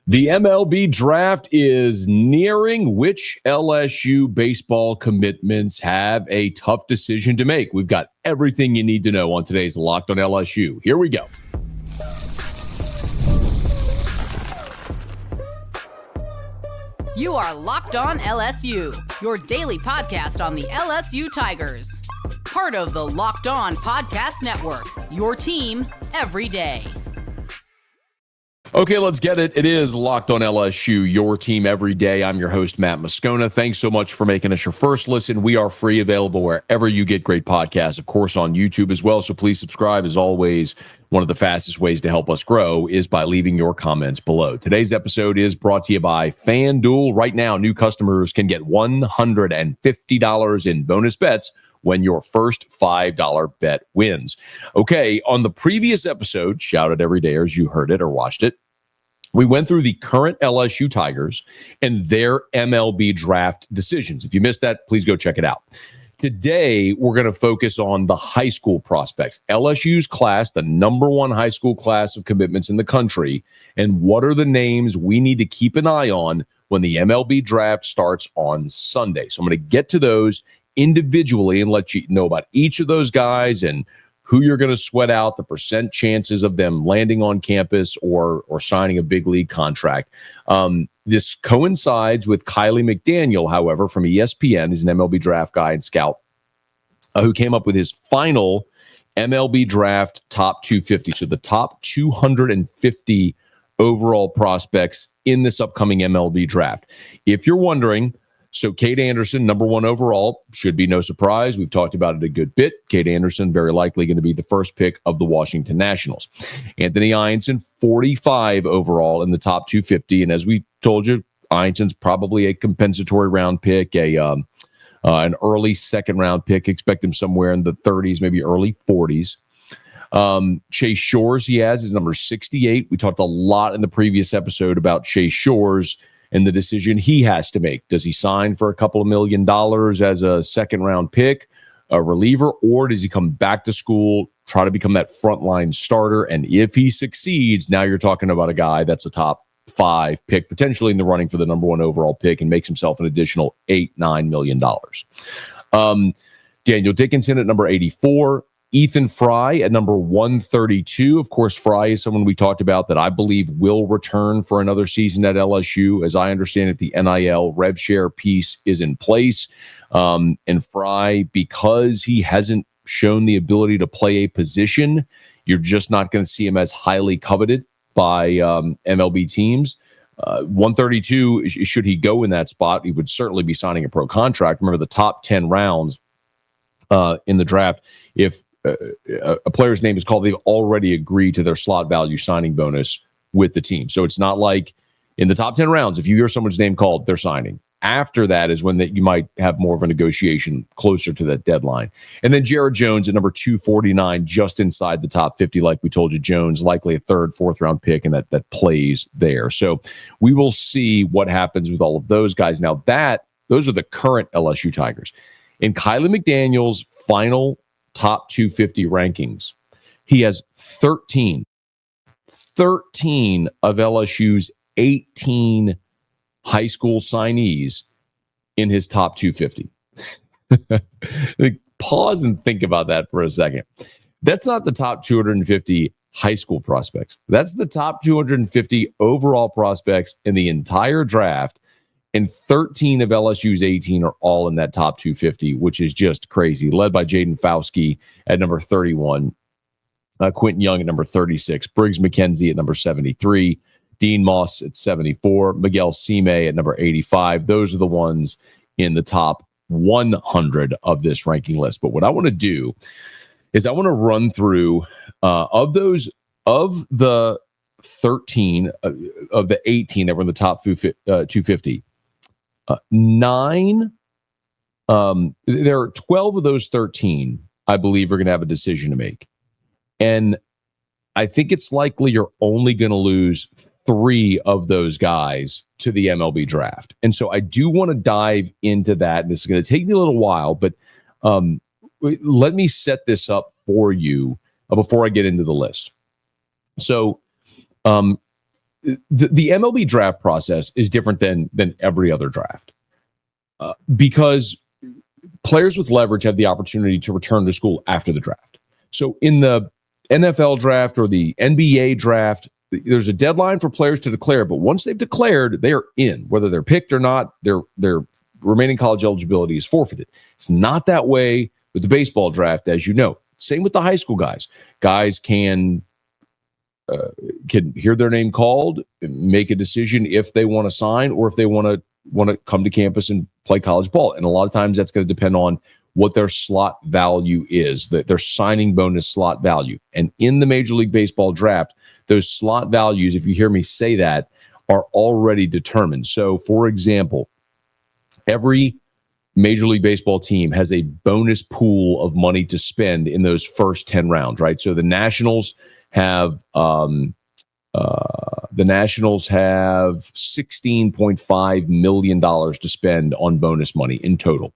The MLB Draft is nearing. Which LSU baseball commitments have a tough decision to make? We've got everything you need to know on today's Locked on LSU. Here we go. You are Locked on LSU, your daily podcast on the LSU Tigers. Part of the Locked on Podcast Network, your team every day. Okay, let's get it. It is Locked on LSU, your team every day. I'm your host, Matt Moscona. Thanks so much for making us your first listen. We are free, available wherever you get great podcasts, of course, on YouTube as well. So please subscribe. As always, one of the fastest ways to help us grow is by leaving your comments below. Today's episode is brought to you by FanDuel. Right now, new customers can get $150 in bonus bets when your first $5 bet wins. Okay, on the previous episode, shout out every day as you heard it or watched it, we went through the current LSU Tigers and their MLB draft decisions. If you missed that, please go check it out. Today, we're going to focus on the high school prospects. LSU's class, the number one high school class of commitments in the country, and what are the names we need to keep an eye on when the MLB draft starts on Sunday. So I'm going to get to those individually and let you know about each of those guys and who you're going to sweat out, the percent chances of them landing on campus or signing a big league contract. This coincides with Kiley McDaniel, however, from ESPN. He's an MLB draft guy and scout who came up with his final MLB draft top 250. So the top 250 overall prospects in this upcoming MLB draft. If you're wondering, so Cade Anderson, number one overall, should be no surprise. We've talked about it a good bit. Cade Anderson, very likely going to be the first pick of the Washington Nationals. Anthony Ianson, 45 overall in the top 250. And as we told you, Ianson's probably a compensatory round pick, an early second round pick. Expect him somewhere in the 30s, maybe early 40s. Chase Shores, he has, is number 68. We talked a lot in the previous episode about Chase Shores and the decision he has to make. Does he sign for a couple of $1 million as a second-round pick, a reliever, or does he come back to school, try to become that frontline starter? And if he succeeds, now you're talking about a guy that's a top 5 pick, potentially in the running for the number one overall pick, and makes himself an additional $8-9 million. Daniel Dickinson at number 84. Ethan Fry at number 132. Of course, Fry is someone we talked about that I believe will return for another season at LSU. As I understand it, the NIL rev share piece is in place. And Fry, because he hasn't shown the ability to play a position, you're just not going to see him as highly coveted by MLB teams. 132, should he go in that spot, he would certainly be signing a pro contract. Remember, the top 10 rounds in the draft, if a player's name is called, they've already agreed to their slot value signing bonus with the team. So it's not like in the top 10 rounds, if you hear someone's name called, they're signing. After that is when you might have more of a negotiation closer to that deadline. And then Jared Jones at number 249, just inside the top 50. Like we told you, Jones likely a third, fourth round pick, and that plays there. So we will see what happens with all of those guys. Now those are the current LSU Tigers. In Kiley McDaniel's final top 250 rankings, he has 13 of LSU's 18 high school signees in his top 250. Pause and think about that for a second. That's not the top 250 high school prospects. That's the top 250 overall prospects in the entire draft. And 13 of LSU's 18 are all in that top 250, which is just crazy. Led by Jaden Fauske at number 31, Quentin Young at number 36, Briggs McKenzie at number 73, Dean Moss at 74, Miguel Sime at number 85. Those are the ones in the top 100 of this ranking list. But what I want to do is I want to run through of the 13 of the 18 that were in the top 250. There are 12 of those 13, I believe, are going to have a decision to make. And I think it's likely you're only going to lose 3 of those guys to the MLB draft. And so I do want to dive into that. And this is going to take me a little while, but let me set this up for you before I get into the list. So the MLB draft process is different than every other draft because players with leverage have the opportunity to return to school after the draft. So in the NFL draft or the NBA draft, there's a deadline for players to declare, but once they've declared, they are in. Whether they're picked or not, their remaining college eligibility is forfeited. It's not that way with the baseball draft, as you know. Same with the high school guys. Guys can hear their name called, make a decision if they want to sign or if they want to come to campus and play college ball. And a lot of times that's going to depend on what their slot value is, their signing bonus slot value. And in the Major League Baseball draft, those slot values, if you hear me say that, are already determined. So, for example, every Major League Baseball team has a bonus pool of money to spend in those first 10 rounds, right? So the Nationals have $16.5 million to spend on bonus money in total.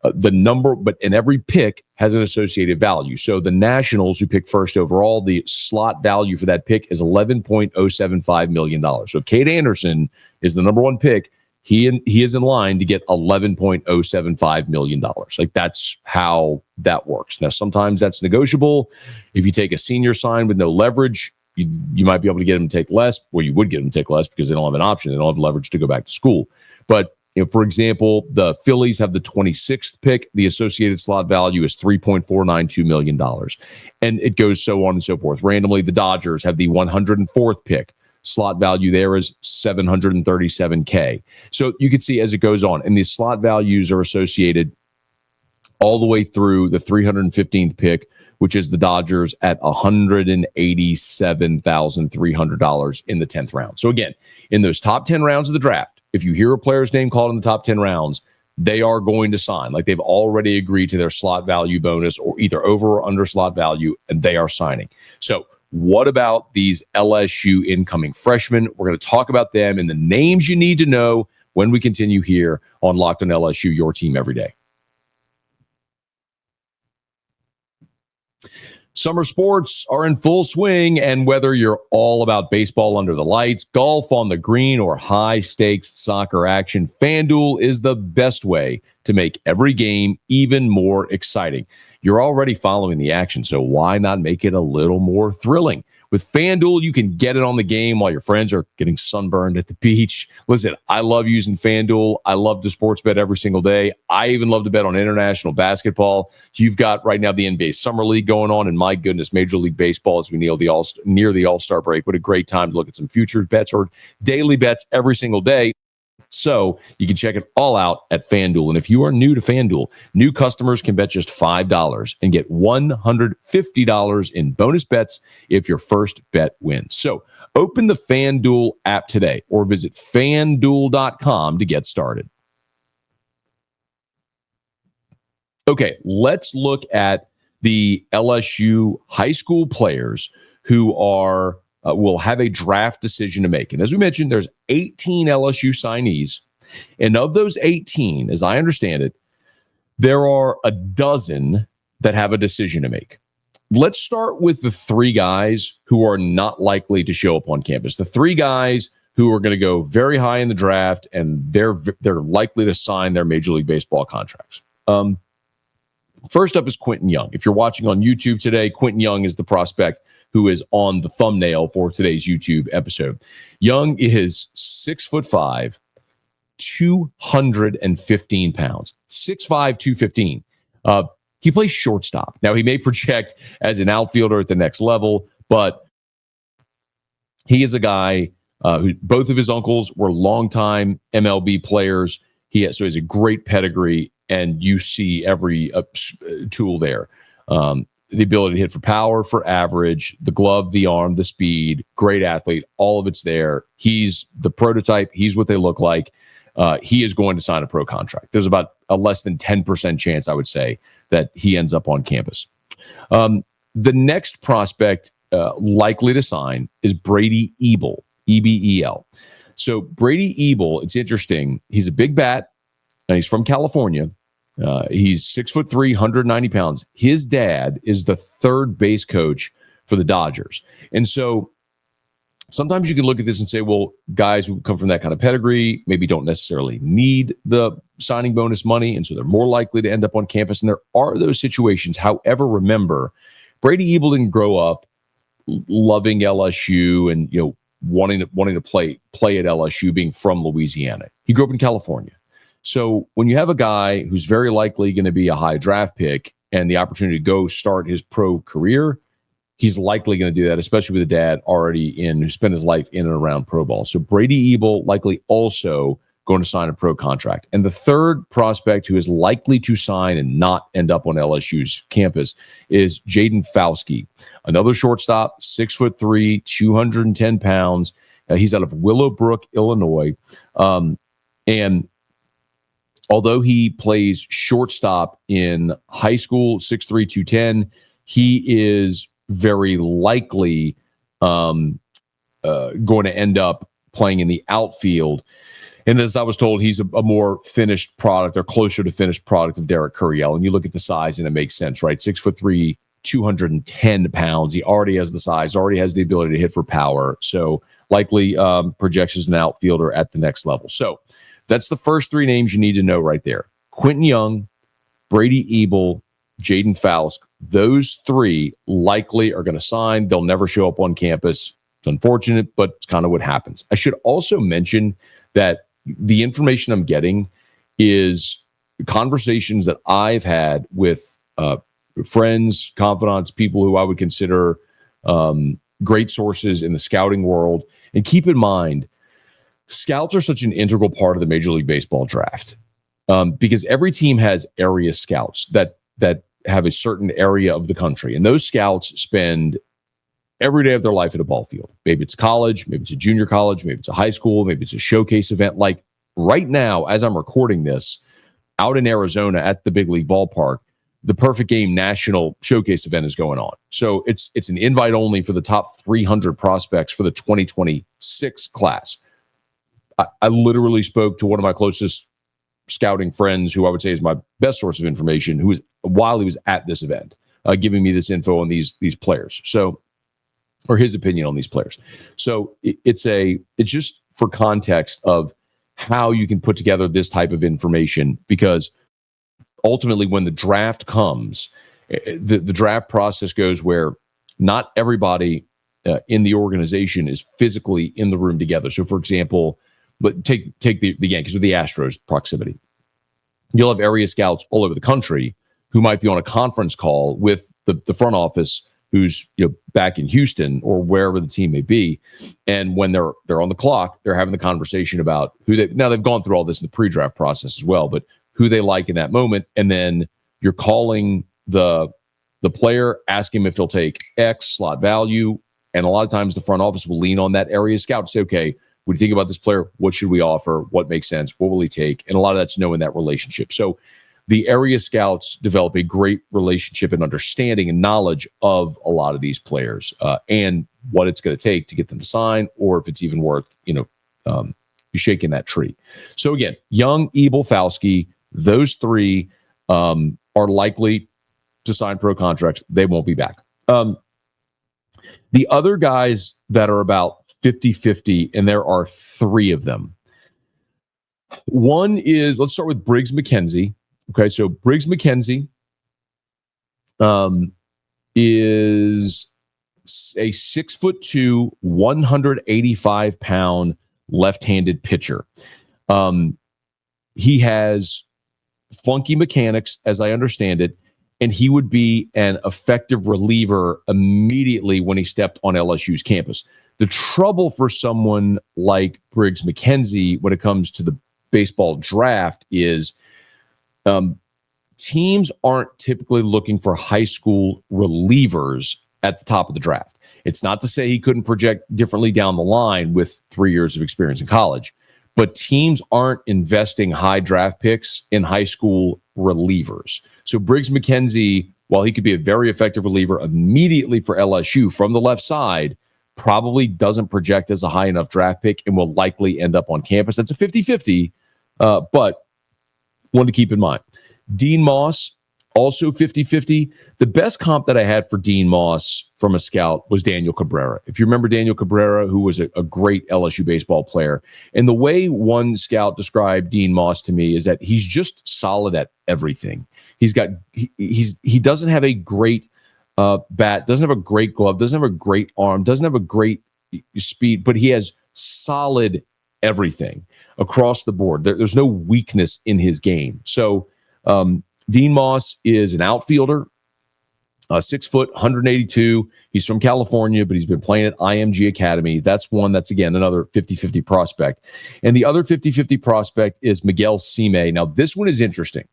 And every pick has an associated value. So the Nationals, who pick first overall, the slot value for that pick is $11.075 million. So if Cade Anderson is the number one pick, he is in line to get $11.075 million. Like, that's how that works. Now, sometimes that's negotiable. If you take a senior sign with no leverage, you might be able to get them to take less, or you would get them to take less because they don't have an option. They don't have leverage to go back to school. But for example, the Phillies have the 26th pick. The associated slot value is $3.492 million. And it goes so on and so forth. Randomly, the Dodgers have the 104th pick. Slot value there is $737K. So you can see as it goes on. And these slot values are associated all the way through the 315th pick, which is the Dodgers at $187,300 in the 10th round. So again, in those top 10 rounds of the draft, if you hear a player's name called in the top 10 rounds, they are going to sign. Like, they've already agreed to their slot value bonus or either over or under slot value, and they are signing. So what about these LSU incoming freshmen? We're going to talk about them and the names you need to know when we continue here on Locked on LSU, your team every day. Summer sports are in full swing, and whether you're all about baseball under the lights, golf on the green, or high-stakes soccer action, FanDuel is the best way to make every game even more exciting. You're already following the action, so why not make it a little more thrilling? With FanDuel, you can get it on the game while your friends are getting sunburned at the beach. Listen, I love using FanDuel. I love to sports bet every single day. I even love to bet on international basketball. You've got right now the NBA Summer League going on, and my goodness, Major League Baseball as we near the All-Star break. What a great time to look at some futures bets or daily bets every single day. So you can check it all out at FanDuel. And if you are new to FanDuel, new customers can bet just $5 and get $150 in bonus bets if your first bet wins. So open the FanDuel app today or visit FanDuel.com to get started. Okay, let's look at the LSU high school players who are will have a draft decision to make. And as we mentioned, there's 18 LSU signees. And of those 18, as I understand it, there are a dozen that have a decision to make. Let's start with the three guys who are not likely to show up on campus. The three guys who are going to go very high in the draft, and they're likely to sign their Major League Baseball contracts. First up is Quentin Young. If you're watching on YouTube today, Quentin Young is the prospect who is on the thumbnail for today's YouTube episode. Young is 6'5", 215 pounds. 6'5", 215. He plays shortstop. Now, he may project as an outfielder at the next level, but he is a guy who both of his uncles were longtime MLB players. So he has a great pedigree, and you see every tool there. The ability to hit for power, for average, the glove, the arm, the speed, great athlete, all of it's there. He's the prototype. He's what they look like. He is going to sign a pro contract. There's about a less than 10% chance, I would say, that he ends up on campus. The next prospect likely to sign is Brady Ebel, E-B-E-L. So Brady Ebel, it's interesting. He's a big bat, and he's from California. He's 6'3", 190 pounds. His dad is the third base coach for the Dodgers. And so sometimes you can look at this and say, well, guys who come from that kind of pedigree maybe don't necessarily need the signing bonus money, and so they're more likely to end up on campus. And there are those situations. However, remember, Brady Ebel didn't grow up loving LSU and wanting to play at LSU, being from Louisiana. He grew up in California. So when you have a guy who's very likely going to be a high draft pick and the opportunity to go start his pro career, he's likely going to do that, especially with a dad already who spent his life in and around pro ball. So Brady Ebel likely also going to sign a pro contract. And the third prospect who is likely to sign and not end up on LSU's campus is Jaden Fauske, another shortstop, 6'3", 210 pounds. He's out of Willowbrook, Illinois. And although he plays shortstop in high school, 6'3", 210, he is very likely going to end up playing in the outfield. And as I was told, he's a more finished product or closer to finished product of Derek Curiel. And you look at the size and it makes sense, right? 6'3", 210 pounds. He already has the size, already has the ability to hit for power. So likely projects as an outfielder at the next level. So that's the first three names you need to know right there. Quentin Young, Brady Ebel, Jaden Fauske. Those three likely are going to sign. They'll never show up on campus. It's unfortunate, but it's kind of what happens. I should also mention that the information I'm getting is conversations that I've had with friends, confidants, people who I would consider great sources in the scouting world. And keep in mind, scouts are such an integral part of the Major League Baseball draft because every team has area scouts that have a certain area of the country. And those scouts spend every day of their life at a ball field. Maybe it's college, maybe it's a junior college, maybe it's a high school, maybe it's a showcase event. Like right now, as I'm recording this, out in Arizona at the Big League Ballpark, the Perfect Game National Showcase event is going on. So it's an invite only for the top 300 prospects for the 2026 class. I literally spoke to one of my closest scouting friends, who I would say is my best source of information, who was while he was at this event, giving me this info on these players. So, or his opinion on these players. So it's just for context of how you can put together this type of information, because ultimately when the draft comes, the draft process goes where not everybody in the organization is physically in the room together. So for example, but take the Yankees or the Astros proximity. You'll have area scouts all over the country who might be on a conference call with the front office, who's back in Houston or wherever the team may be. And when they're on the clock, they're having the conversation about they've gone through all this in the pre-draft process as well, but who they like in that moment. And then you're calling the player, asking him if he'll take X slot value. And a lot of times the front office will lean on that area scout to say, okay, what do you think about this player? What should we offer? What makes sense? What will he take? And a lot of that's knowing that relationship. So the area scouts develop a great relationship and understanding and knowledge of a lot of these players and what it's going to take to get them to sign, or if it's even worth, shaking that tree. So again, Young, Ebel, Fauske, those three are likely to sign pro contracts. They won't be back. The other guys that are about 50-50, and there are three of them. One is, let's start with Briggs McKenzie. Okay, so Briggs McKenzie is a 6'2", 185-pound left-handed pitcher. He has funky mechanics, as I understand it, and he would be an effective reliever immediately when he stepped on LSU's campus. The trouble for someone like Briggs McKenzie when it comes to the baseball draft is teams aren't typically looking for high school relievers at the top of the draft. It's not to say he couldn't project differently down the line with 3 years of experience in college, but teams aren't investing high draft picks in high school relievers. So Briggs McKenzie, while he could be a very effective reliever immediately for LSU from the left side, probably doesn't project as a high enough draft pick and will likely end up on campus. That's a 50-50, but one to keep in mind. Dean Moss, also 50-50. The best comp that I had for Dean Moss from a scout was Daniel Cabrera. If you remember Daniel Cabrera, who was a great LSU baseball player, and the way one scout described Dean Moss to me is that he's just solid at everything. He doesn't have a great bat, doesn't have a great glove, doesn't have a great arm, doesn't have a great speed, but he has solid everything across the board. There's no weakness in his game. So Dean Moss is an outfielder, 6 foot, 182. He's from California, but he's been playing at IMG Academy. That's one that's, again, another 50-50 prospect. And the other 50-50 prospect is Miguel Sime. Now, this one is interesting.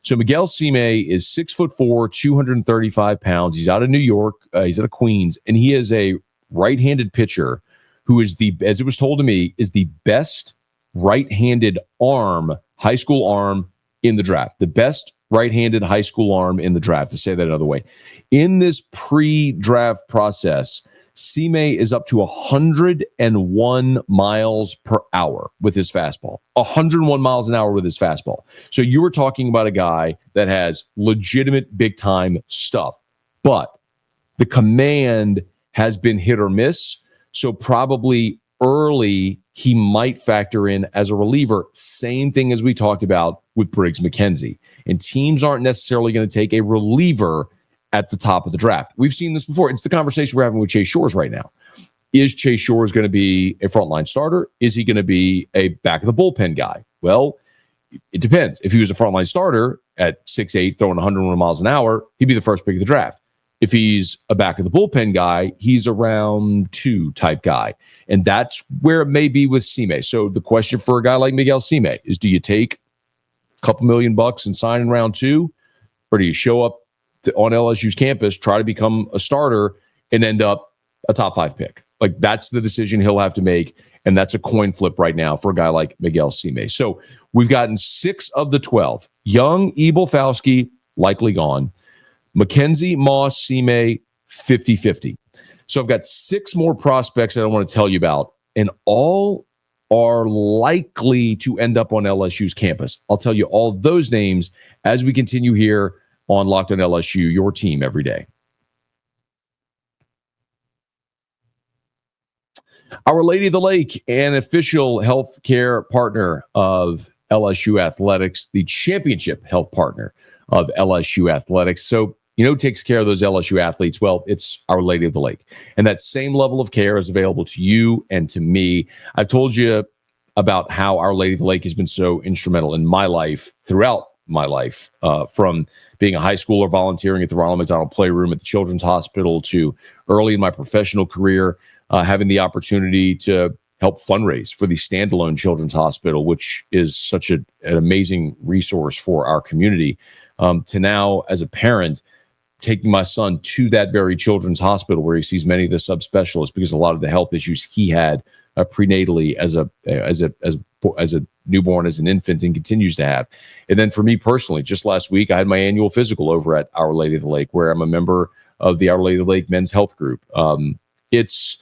So Miguel Sime is 6'4", 235 pounds. He's out of New York. He's out of Queens. And he is a right-handed pitcher who is as it was told to me, is the best right-handed high school arm in the draft. The best right-handed high school arm in the draft, to say that another way. In this pre-draft process, Sime is up to 101 miles per hour with his fastball. 101 miles an hour with his fastball. So you were talking about a guy that has legitimate big-time stuff, but the command has been hit or miss. So probably early, he might factor in as a reliever. Same thing as we talked about with Briggs McKenzie. And teams aren't necessarily going to take a reliever at the top of the draft. We've seen this before. It's the conversation we're having with Chase Shores right now. Is Chase Shores going to be a frontline starter? Is he going to be a back of the bullpen guy? Well, it depends. If he was a frontline starter at 6'8", throwing 101 miles an hour, he'd be the first pick of the draft. If he's a back of the bullpen guy, he's a round 2 type guy. And that's where it may be with Sime. So the question for a guy like Miguel Sime is, do you take a couple $1 million and sign in round 2? Or do you show up on LSU's campus, try to become a starter, and end up a top 5 pick? Like, that's the decision he'll have to make. And that's a coin flip right now for a guy like Miguel Sime. So we've gotten 6 of the 12. Young, Ebel, Fauske, likely gone. McKenzie, Moss, Sime, 50-50. So I've got 6 more prospects that I want to tell you about, and all are likely to end up on LSU's campus. I'll tell you all those names as we continue here on Locked on LSU, your team every day. Our Lady of the Lake, an official healthcare partner of LSU Athletics, the championship health partner of LSU Athletics. So, who takes care of those LSU athletes? Well, it's Our Lady of the Lake. And that same level of care is available to you and to me. I've told you about how Our Lady of the Lake has been so instrumental in my life, throughout my life, from being a high schooler, volunteering at the Ronald McDonald Playroom at the Children's Hospital, to early in my professional career, having the opportunity to help fundraise for the standalone Children's Hospital, which is such an amazing resource for our community, to now, as a parent, taking my son to that very Children's Hospital where he sees many of the subspecialists because a lot of the health issues he had prenatally as a newborn, as an infant, and continues to have. And then for me personally, just last week, I had my annual physical over at Our Lady of the Lake, where I'm a member of the Our Lady of the Lake Men's Health Group. It's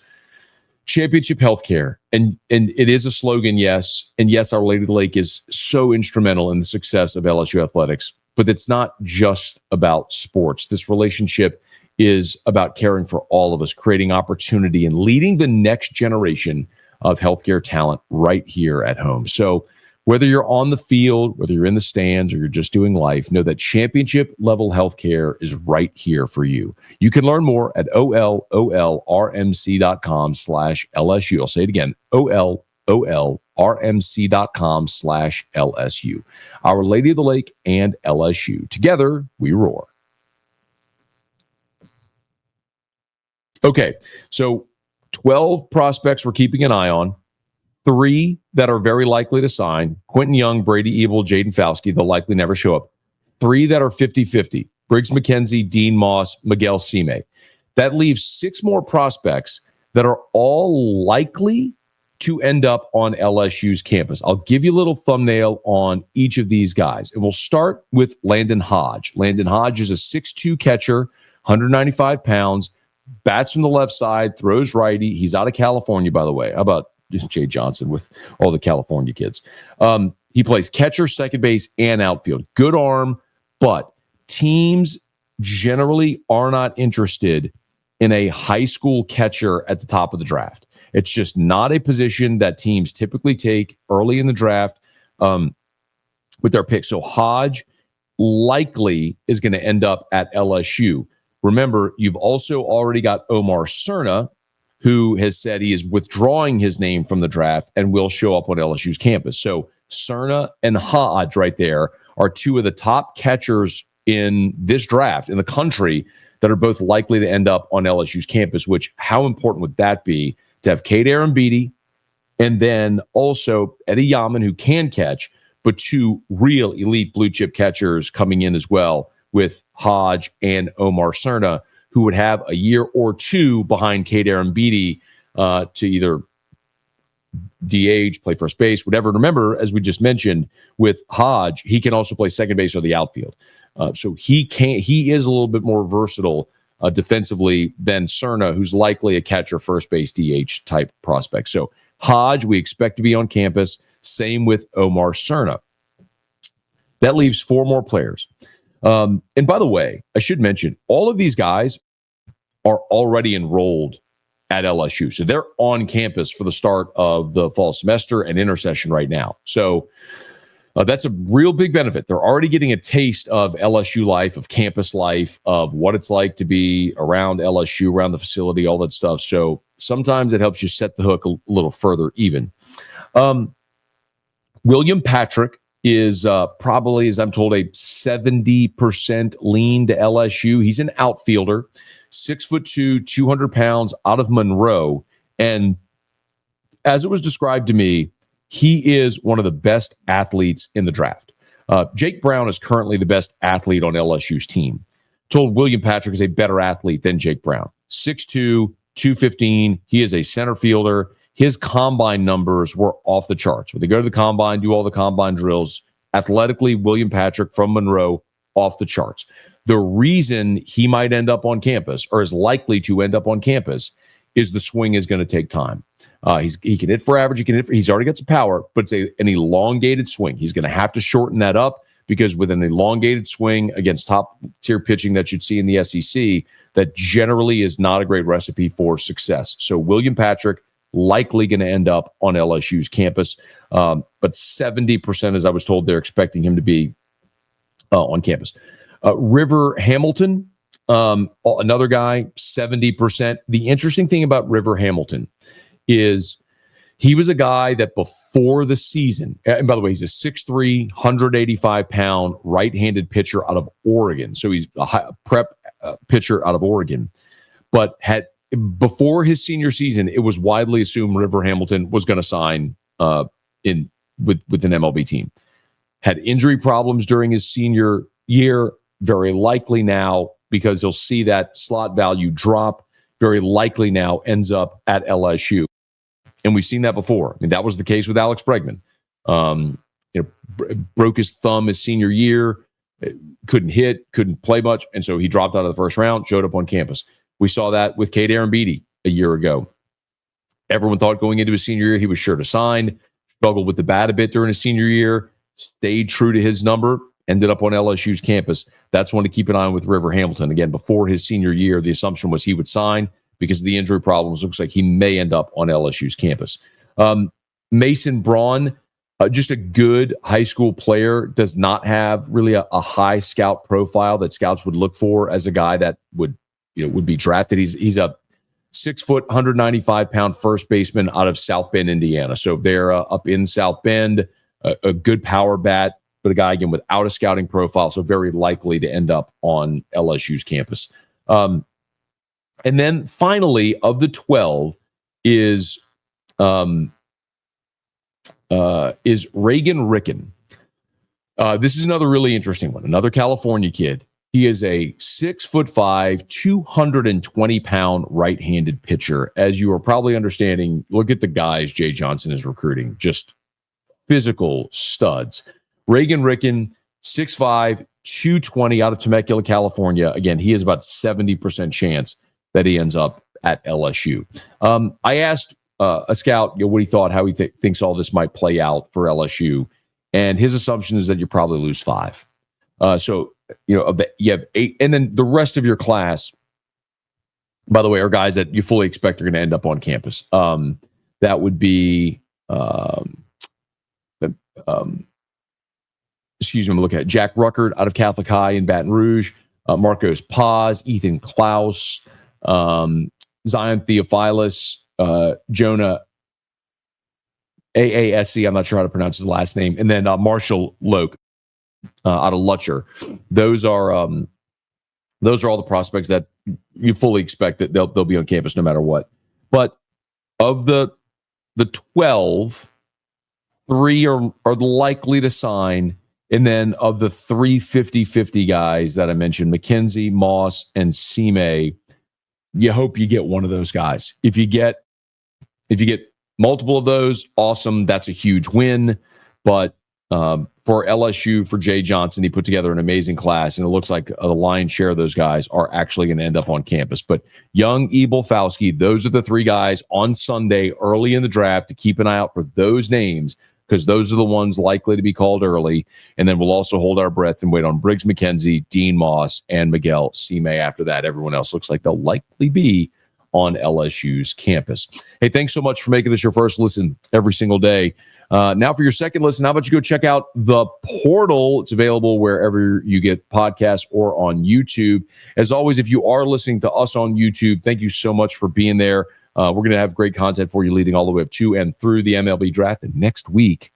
championship healthcare, and it is a slogan, yes. And yes, Our Lady of the Lake is so instrumental in the success of LSU athletics. But it's not just about sports. This relationship is about caring for all of us, creating opportunity, and leading the next generation of healthcare talent right here at home. So whether you're on the field, whether you're in the stands, or you're just doing life, know that championship level healthcare is right here for you. You can learn more at olrmc.com/LSU. I'll say it again, olrmc.com/LSU. Our Lady of the Lake and LSU. Together, we roar. Okay, so 12 prospects we're keeping an eye on. 3 that are very likely to sign: Quentin Young, Brady Ebel, Jaden Fauske. They'll likely never show up. 3 that are 50-50: Briggs McKenzie, Dean Moss, Miguel Sime. That leaves 6 more prospects that are all likely to end up on LSU's campus. I'll give you a little thumbnail on each of these guys. And we'll start with Landon Hodge. Landon Hodge is a 6'2" catcher, 195 pounds, bats from the left side, throws righty. He's out of California, by the way. How about Jay Johnson with all the California kids? He plays catcher, second base, and outfield. Good arm, but teams generally are not interested in a high school catcher at the top of the draft. It's just not a position that teams typically take early in the draft with their pick. So Hodge likely is going to end up at LSU. Remember, you've also already got Omar Cerna, who has said he is withdrawing his name from the draft and will show up on LSU's campus. So Cerna and Hodge right there are two of the top catchers in this draft in the country that are both likely to end up on LSU's campus, which how important would that be to have Cade Arambidi and then also Eddie Yaman, who can catch, but two real elite blue chip catchers coming in as well with Hodge and Omar Cerna, who would have a year or two behind Cade Arambidi to either DH, play first base, whatever. Remember, as we just mentioned, with Hodge, he can also play second base or the outfield. So he is a little bit more versatile defensively than Cerna, who's likely a catcher, first base, DH type prospect. So Hodge, we expect to be on campus. Same with Omar Cerna. That leaves four more players. And by the way, I should mention, all of these guys are already enrolled at LSU. So they're on campus for the start of the fall semester and intersession right now. So that's a real big benefit. They're already getting a taste of LSU life, of campus life, of what it's like to be around LSU, around the facility, all that stuff. So sometimes it helps you set the hook a little further even. William Patrick is probably, as I'm told, a 70% lean to LSU. He's an outfielder, 6'2", 200 pounds, out of Monroe. And as it was described to me, he is one of the best athletes in the draft. Jake Brown is currently the best athlete on LSU's team. Told William Patrick is a better athlete than Jake Brown. 6'2", 215. He is a center fielder. His combine numbers were off the charts. When they go to the combine, do all the combine drills, athletically, William Patrick from Monroe, off the charts. The reason he might end up on campus, or is likely to end up on campus, is the swing is going to take time. He can hit for average. He's already got some power, but it's an elongated swing. He's going to have to shorten that up because with an elongated swing against top-tier pitching that you'd see in the SEC, that generally is not a great recipe for success. So William Patrick, likely going to end up on LSU's campus. But 70%, as I was told, they're expecting him to be on campus. River Hamilton, another guy, 70%. The interesting thing about River Hamilton is he was a guy that before the season, and by the way, he's a 6'3", 185-pound right-handed pitcher out of Oregon. So he's a high prep pitcher out of Oregon, but had before his senior season, it was widely assumed River Hamilton was going to sign with an MLB team. Had injury problems during his senior year, very likely now, because he'll see that slot value drop, very likely now ends up at LSU. And we've seen that before. I mean, that was the case with Alex Bregman. Broke his thumb his senior year, couldn't hit, couldn't play much, and so he dropped out of the first round, showed up on campus. We saw that with Cade Arambidi a year ago. Everyone thought going into his senior year he was sure to sign, struggled with the bat a bit during his senior year, stayed true to his number, ended up on LSU's campus. That's one to keep an eye on with River Hamilton. Again, before his senior year, the assumption was he would sign. Because of the injury problems, looks like he may end up on LSU's campus. Mason Braun, just a good high school player, does not have really a high scout profile that scouts would look for as a guy that would be drafted. He's a 6 foot, 195-pound first baseman out of South Bend, Indiana. So they're up in South Bend, a good power bat, but a guy, again, without a scouting profile, so very likely to end up on LSU's campus. And then finally, of the 12 is Reagan Ricken. This is another really interesting one, another California kid. He is a 6'5", 220-pound right-handed pitcher. As you are probably understanding, look at the guys Jay Johnson is recruiting, just physical studs. Reagan Ricken, 6'5", 220 out of Temecula, California. Again, he has about 70% chance that he ends up at LSU. I asked a scout what he thought, how he thinks all this might play out for LSU, and his assumption is that you probably lose 5. So you have 8, and then the rest of your class, by the way, are guys that you fully expect are going to end up on campus. That would be, excuse me, I'm looking at Jack Ruckert out of Catholic High in Baton Rouge, Marcos Paz, Ethan Klaus, Zion Theophilus, Jonah AASC, I'm not sure how to pronounce his last name, and then Marshall Loke out of Lutcher. Those are all the prospects that you fully expect that they'll be on campus no matter what. But of the 12, 3 are likely to sign. And then of the 3 50-50 guys that I mentioned, McKenzie, Moss, and Sime, you hope you get one of those guys. If you get multiple of those, awesome. That's a huge win. But for LSU, for Jay Johnson, he put together an amazing class, and it looks like the lion's share of those guys are actually going to end up on campus. But Young, Ebel, Fauske, those are the 3 guys on Sunday early in the draft to keep an eye out for those names, because those are the ones likely to be called early. And then we'll also hold our breath and wait on Briggs McKenzie, Dean Moss, and Miguel Sime after that. Everyone else looks like they'll likely be on LSU's campus. Hey, thanks so much for making this your first listen every single day. Now for your second listen, how about you go check out The Portal? It's available wherever you get podcasts or on YouTube. As always, if you are listening to us on YouTube, thank you so much for being there. We're going to have great content for you leading all the way up to and through the MLB Draft. And next week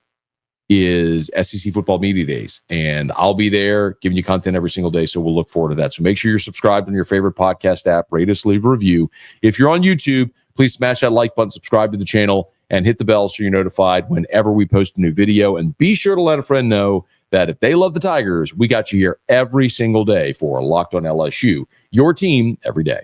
is SEC Football Media Days. And I'll be there giving you content every single day, so we'll look forward to that. So make sure you're subscribed on your favorite podcast app. Rate us, leave a review. If you're on YouTube, please smash that like button, subscribe to the channel, and hit the bell so you're notified whenever we post a new video. And be sure to let a friend know that if they love the Tigers, we got you here every single day for Locked on LSU, your team every day.